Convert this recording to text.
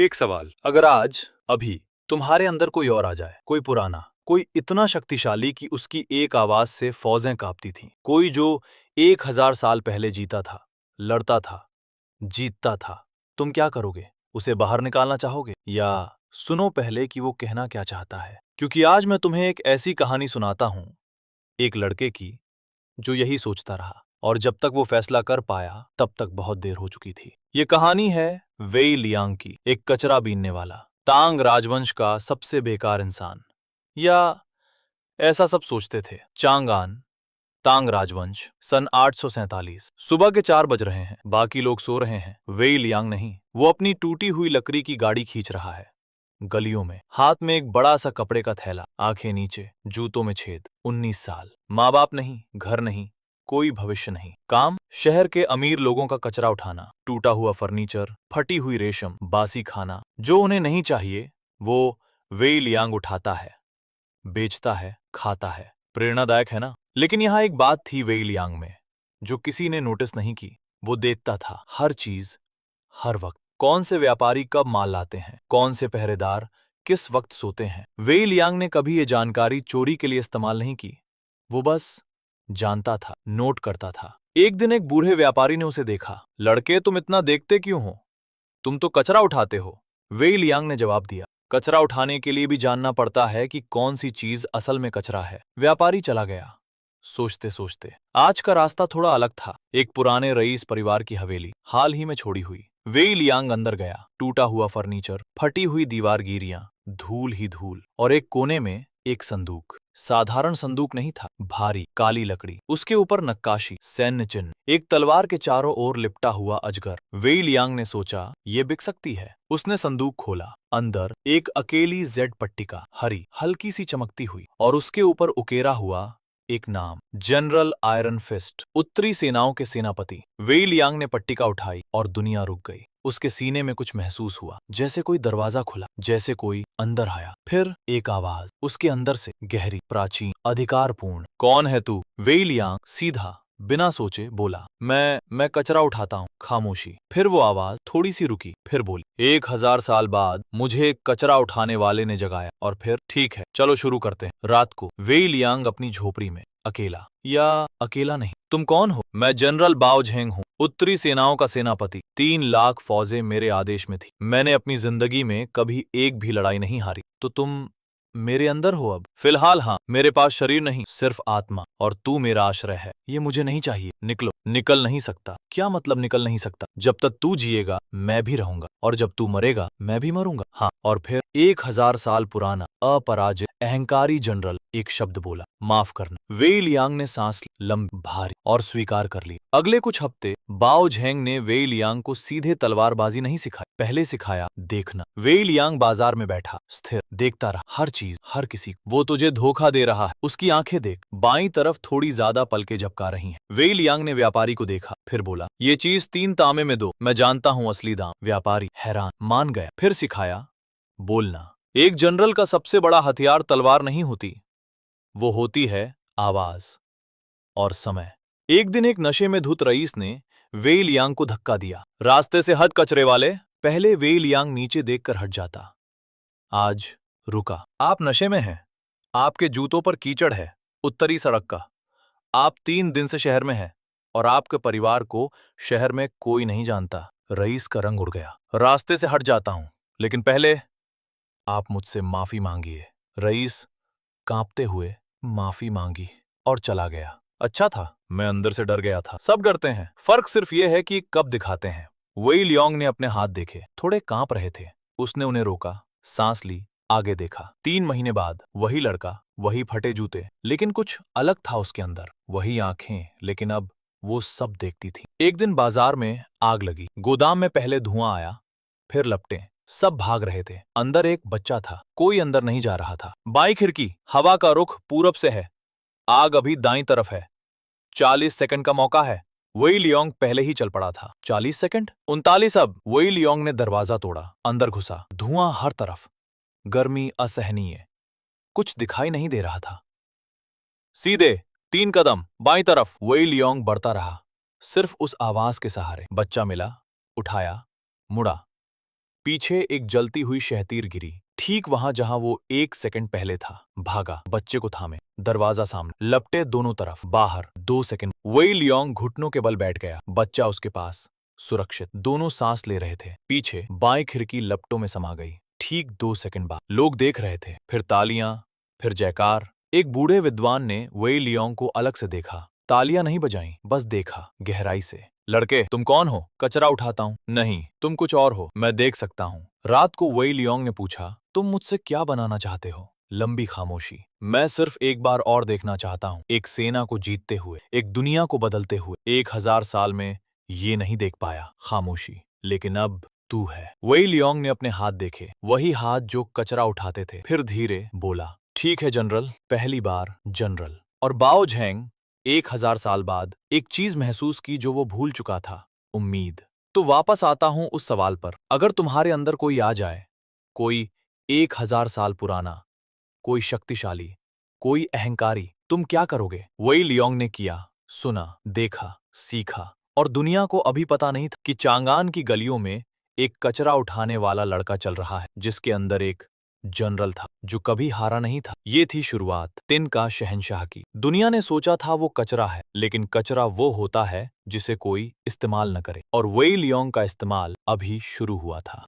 एक सवाल, अगर आज अभी तुम्हारे अंदर कोई और आ जाए, कोई पुराना, कोई इतना शक्तिशाली कि उसकी एक आवाज से फौजें कांपती थीं, कोई जो 1000 साल पहले जीता था, लड़ता था, जीतता था, तुम क्या करोगे? उसे बाहर निकालना चाहोगे या सुनो पहले कि वो कहना क्या चाहता है? क्योंकि आज मैं तुम्हें एक ऐसी कहानी सुनाता हूं, एक लड़के की जो यही सोचता रहा और जब तक वो फैसला कर पाया तब तक बहुत देर हो चुकी थी। ये कहानी है वेई लियांग की, एक कचरा बीनने वाला, तांग राजवंश का सबसे बेकार इंसान, या ऐसा सब सोचते थे। चांगान, तांग राजवंश, सन 847। सुबह के 4 बज रहे हैं, बाकी लोग सो रहे हैं, वेई लियांग नहीं। वो अपनी टूटी हुई लकड़ी की गाड़ी खींच रहा है। गलियों में, हाथ में एक बड़ा सा कपड़े का थैला, आंखें नीचे, जूतों में छेद। 19 साल, माँ बाप नहीं, घर नहीं, कोई भविष्य नहीं। काम, शहर के अमीर लोगों का कचरा उठाना, टूटा हुआ फर्नीचर, फटी हुई रेशम, बासी खाना। जो उन्हें नहीं चाहिए वो वेई लियांग उठाता है, बेचता है, खाता है। प्रेरणादायक है ना? लेकिन यहाँ एक बात थी वेई लियांग में जो किसी ने नोटिस नहीं की। वो देखता था हर चीज, हर वक्त। कौन से व्यापारी कब माल लाते हैं, कौन से पहरेदार किस वक्त सोते हैं। वेई लियांग ने कभी ये जानकारी चोरी के लिए इस्तेमाल नहीं की। वो बस जानता था, नोट करता था। एक दिन एक बूढ़े व्यापारी ने उसे देखा। लड़के, तुम इतना देखते क्यों हो? तुम तो कचरा उठाते हो। वेई लियांग ने जवाब दिया, कचरा उठाने के लिए भी जानना पड़ता है कि कौन सी चीज असल में कचरा है। व्यापारी चला गया। सोचते सोचते आज का रास्ता थोड़ा अलग था। एक पुराने रईस परिवार की हवेली, हाल ही में छोड़ी हुई। वेई लियांग अंदर गया। टूटा हुआ फर्नीचर, फटी हुई दीवारगीरियां, धूल ही धूल, और एक कोने में एक संदूक। साधारण संदूक नहीं था, भारी काली लकड़ी, उसके ऊपर नक्काशी, सैन्य चिन्ह, एक तलवार के चारों ओर लिपटा हुआ अजगर। वेई लियांग ने सोचा, ये बिक सकती है। उसने संदूक खोला। अंदर एक अकेली जेड पट्टिका, हरी, हल्की सी चमकती हुई, और उसके ऊपर उकेरा हुआ एक नाम, जनरल आयरन फिस्ट, उत्तरी सेनाओं के सेनापति। वेई लियांग ने पट्टिका उठाई और दुनिया रुक गई। उसके सीने में कुछ महसूस हुआ, जैसे कोई दरवाजा खुला, जैसे कोई अंदर आया। फिर एक आवाज उसके अंदर से, गहरी, प्राचीन, अधिकारपूर्ण। कौन है तू? वेई लियांग सीधा, बिना सोचे बोला, मैं कचरा उठाता हूँ। खामोशी। फिर वो आवाज थोड़ी सी रुकी, फिर बोली, 1000 साल बाद मुझे एक कचरा उठाने वाले ने जगाया। और फिर, ठीक है, चलो शुरू करते हैं। रात को, वेई लियांग अपनी झोपड़ी में, अकेला, या अकेला नहीं। तुम कौन हो? मैं जनरल बाओ झेंग हूँ, उत्तरी सेनाओं का सेनापति। 3 लाख फौजें मेरे आदेश में थी। मैंने अपनी जिंदगी में कभी एक भी लड़ाई नहीं हारी। तो तुम मेरे अंदर हो अब? फिलहाल हाँ। मेरे पास शरीर नहीं, सिर्फ आत्मा, और तू मेरा आश्रय है। ये मुझे नहीं चाहिए। निकलो। निकल नहीं सकता? क्या मतलब निकल नहीं सकता? जब तक तू जिएगा मैं भी रहूंगा, और जब तू मरेगा मैं भी मरूंगा। हाँ। और फिर 1000 साल पुराना, अपराजित, अहंकारी जनरल एक शब्द बोला, माफ करना। वेई लियांग ने सांस लंबी, भारी, और स्वीकार कर ली। अगले कुछ हफ्ते बाओ झेंग ने वेई लियांग को सीधे तलवारबाजी नहीं सिखाई, पहले सिखाया देखना। वेई लियांग बाजार में बैठा, स्थिर, देखता रहा हर चीज, हर किसी। वो तुझे धोखा दे रहा है, उसकी आंखें देख। बाईं तरफ थोड़ी ज्यादा पलकें झपका रही हैं। वेई लियांग ने व्यापारी को देखा, फिर बोला, ये चीज 3 तांबे में दो, मैं जानता हूँ असली दाम। व्यापारी हैरान, मान गया। फिर सिखाया, बोलना। एक जनरल का सबसे बड़ा हथियार तलवार नहीं होती, वो होती है आवाज और समय। एक दिन एक नशे में धुत रईस ने वेई लियांग को धक्का दिया। रास्ते से हट कचरे वाले। पहले वेई लियांग नीचे देखकर हट जाता, आज रुका। आप नशे में हैं, आपके जूतों पर कीचड़ है, उत्तरी सड़क का। आप 3 दिन से शहर में हैं, और आपके परिवार को शहर में कोई नहीं जानता। रईस का रंग उड़ गया। रास्ते से हट जाता हूं, लेकिन पहले आप मुझसे माफी मांगिए। रईस कांपते हुए माफी मांगी और चला गया। अच्छा था, मैं अंदर से डर गया था। सब डरते हैं, फर्क सिर्फ ये है कि कब दिखाते हैं। वेई लियांग ने अपने हाथ देखे, थोड़े कांप रहे थे। उसने उन्हें रोका, सांस ली, आगे देखा। 3 महीने बाद वही लड़का, वही फटे जूते, लेकिन कुछ अलग था उसके अंदर। वही आंखें, लेकिन अब वो सब देखती थी। एक दिन बाजार में आग लगी। गोदाम में पहले धुआं आया, फिर लपटें। सब भाग रहे थे। अंदर एक बच्चा था, कोई अंदर नहीं जा रहा था। बाईं खिड़की, हवा का रुख पूरब से है, आग अभी दाईं तरफ है। 40 सेकंड का मौका है। वेई लियांग पहले ही चल पड़ा था। 40 सेकंड, 39। अब वेई लियांग ने दरवाजा तोड़ा, अंदर घुसा। धुआं हर तरफ, गर्मी असहनीय, कुछ दिखाई नहीं दे रहा था। सीधे 3 कदम बाईं तरफ। वेई लियांग बढ़ता रहा, सिर्फ उस आवाज के सहारे। बच्चा मिला, उठाया, मुड़ा, पीछे एक जलती हुई शहतीर गिरी, ठीक वहां जहां वो 1 सेकंड पहले था। भागा, बच्चे को थामे, दरवाजा सामने, लपटे दोनों तरफ, बाहर। 2 सेकंड, वही लियोंग घुटनों के बल बैठ गया, बच्चा उसके पास, सुरक्षित। दोनों सांस ले रहे थे। पीछे बाएं खिड़की लपटों में समा गई। ठीक 2 सेकंड बाद लोग देख रहे थे, फिर तालियां, फिर जयकार। एक बूढ़े विद्वान ने वेई लियोंग को अलग से देखा। तालियां नहीं बजाईं, बस देखा, गहराई से। लड़के, तुम कौन हो? कचरा उठाता हूँ। नहीं, तुम कुछ और हो, मैं देख सकता हूँ। रात को वेई लियोंग ने पूछा, तुम मुझसे क्या बनाना चाहते हो? लंबी खामोशी। मैं सिर्फ एक बार और देखना चाहता हूँ, एक सेना को जीतते हुए, एक दुनिया को बदलते हुए। 1000 साल में ये नहीं देख पाया। खामोशी। लेकिन अब तू है। वेई लियोंग ने अपने हाथ देखे, वही हाथ जो कचरा उठाते थे। फिर धीरे बोला, ठीक है जनरल, पहली बार जनरल। और बाओ झेंग 1000 साल बाद एक चीज महसूस की जो वो भूल चुका था, उम्मीद। तो वापस आता हूं उस सवाल पर, अगर तुम्हारे अंदर कोई आ जाए, कोई 1000 साल पुराना, कोई शक्तिशाली, कोई अहंकारी, तुम क्या करोगे? वही लियोंग ने किया, सुना, देखा, सीखा। और दुनिया को अभी पता नहीं था कि चांगान की गलियों में एक कचरा उठाने वाला लड़का चल रहा है, जिसके अंदर एक जनरल था जो कभी हारा नहीं था। ये थी शुरुआत तिनका शहंशाह की। दुनिया ने सोचा था वो कचरा है, लेकिन कचरा वो होता है जिसे कोई इस्तेमाल न करे, और वेई लियोंग का इस्तेमाल अभी शुरू हुआ था।